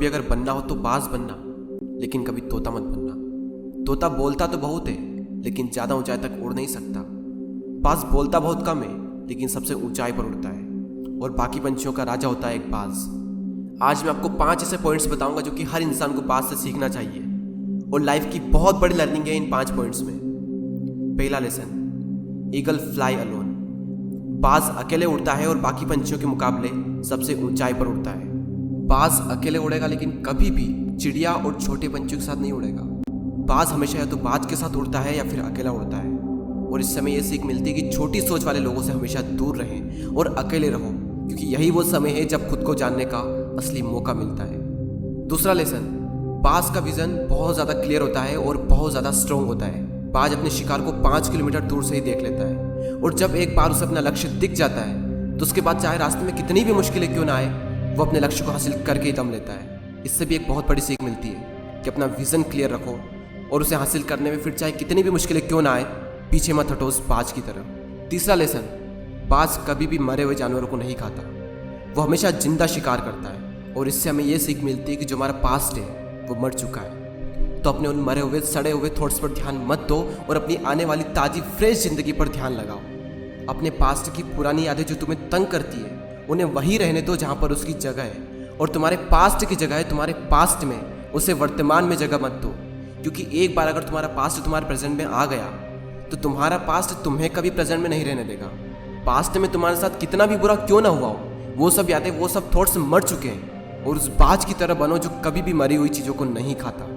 भी अगर बनना हो तो बाज बनना, लेकिन कभी तोता मत बनना। तोता बोलता तो बहुत है, लेकिन ज़्यादा ऊंचाई तक उड़ नहीं सकता। बाज बोलता बहुत कम है, लेकिन सबसे ऊंचाई पर उड़ता है और बाकी पंछियों का राजा होता है एक बाज। आज मैं आपको 5 ऐसे पॉइंट्स बताऊंगा जो कि हर इंसान को बाज से सीखना चाहिए और लाइफ की बहुत बड़ी लर्निंग है इन 5 पॉइंट्स में। पहला लेसन, ईगल फ्लाई अलोन। बाज अकेले उड़ता है और बाकी पंछियों के मुकाबले सबसे ऊंचाई पर उड़ता है। बाज अकेले उड़ेगा, लेकिन कभी भी चिड़िया और छोटे पंछियों के साथ नहीं उड़ेगा। बाज हमेशा या तो बाज के साथ उड़ता है या फिर अकेला उड़ता है। और इस समय यह सीख मिलती है कि छोटी सोच वाले लोगों से हमेशा दूर रहें और अकेले रहो, क्योंकि यही वो समय है जब खुद को जानने का असली मौका मिलता है। दूसरा लेसन, बाज का विजन बहुत ज़्यादा क्लियर होता है और बहुत ज़्यादा स्ट्रॉन्ग होता है। बाज अपने शिकार को 5 किलोमीटर दूर से ही देख लेता है और जब एक बार उसे अपना लक्ष्य दिख जाता है तो उसके बाद चाहे रास्ते में कितनी भी मुश्किलें क्यों ना आए, वो अपने लक्ष्य को हासिल करके ही दम लेता है। इससे भी एक बहुत बड़ी सीख मिलती है कि अपना विजन क्लियर रखो और उसे हासिल करने में फिर चाहे कितनी भी मुश्किलें क्यों ना आए, पीछे मत हटो उस बाज की तरफ। तीसरा लेसन, बाज कभी भी मरे हुए जानवरों को नहीं खाता, वो हमेशा जिंदा शिकार करता है। और इससे हमें यह सीख मिलती है कि जो हमारा पास्ट है वो मर चुका है, तो अपने उन मरे हुए सड़े हुए थॉट्स पर ध्यान मत दो और अपनी आने वाली ताज़ी फ्रेश जिंदगी पर ध्यान लगाओ। अपने पास्ट की पुरानी यादें जो तुम्हें तंग करती है उन्हें वहीं रहने दो जहाँ पर उसकी जगह है, और तुम्हारे पास्ट की जगह है तुम्हारे पास्ट में, उसे वर्तमान में जगह मत दो। क्योंकि एक बार अगर तुम्हारा पास्ट तुम्हारे प्रेजेंट में आ गया तो तुम्हारा पास्ट तुम्हें कभी प्रेजेंट में नहीं रहने देगा। पास्ट में तुम्हारे साथ कितना भी बुरा क्यों ना हुआ हो, वो सब यादें, वो सब थॉट्स मर चुके हैं, और उस बाज की तरह बनो जो कभी भी मरी हुई चीज़ों को नहीं खाता।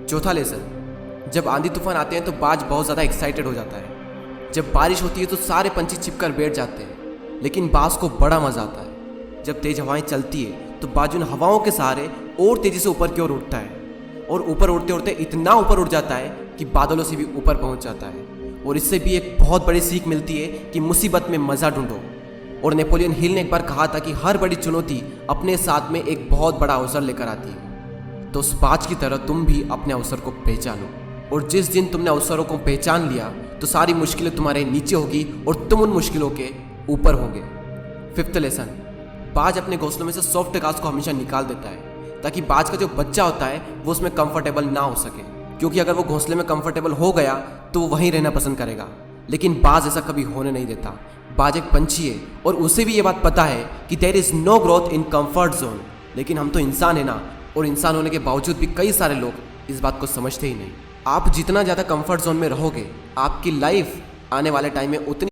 चौथा लेसन, जब आंधी तूफान आते हैं तो बाज बहुत ज़्यादा एक्साइटेड हो जाता है। जब बारिश होती है तो सारे पंछी छिपकर बैठ जाते हैं, लेकिन बाज को बड़ा मज़ा आता है। जब तेज हवाएं चलती है तो बाज उन हवाओं के सहारे और तेज़ी से ऊपर की ओर उठता है, और ऊपर उड़ते उड़ते इतना ऊपर उड़ जाता है कि बादलों से भी ऊपर पहुंच जाता है। और इससे भी एक बहुत बड़ी सीख मिलती है कि मुसीबत में मज़ा ढूंढो। और नेपोलियन हिल ने एक बार कहा था कि हर बड़ी चुनौती अपने साथ में एक बहुत बड़ा अवसर लेकर आती है। तो उस बाज की तरह तुम भी अपने अवसर को पहचानो, और जिस दिन तुमने अवसरों को पहचान लिया तो सारी मुश्किलें तुम्हारे नीचे होगी और तुम उन मुश्किलों के ऊपर होगे। फिफ्थ लेसन, बाज अपने घोंसलों में से सॉफ्ट घास को हमेशा निकाल देता है ताकि बाज का जो बच्चा होता है वो उसमें कंफर्टेबल ना हो सके, क्योंकि अगर वो घोंसले में कंफर्टेबल हो गया तो वो वहीं रहना पसंद करेगा। लेकिन बाज ऐसा कभी होने नहीं देता। बाज एक पंछी है और उसे भी ये बात पता है कि there is no growth in comfort zone. लेकिन हम तो इंसान है ना, और इंसान होने के बावजूद भी कई सारे लोग इस बात को समझते ही नहीं। आप जितना ज़्यादा कंफर्ट जोन में रहोगे, आपकी लाइफ आने वाले टाइम में उतनी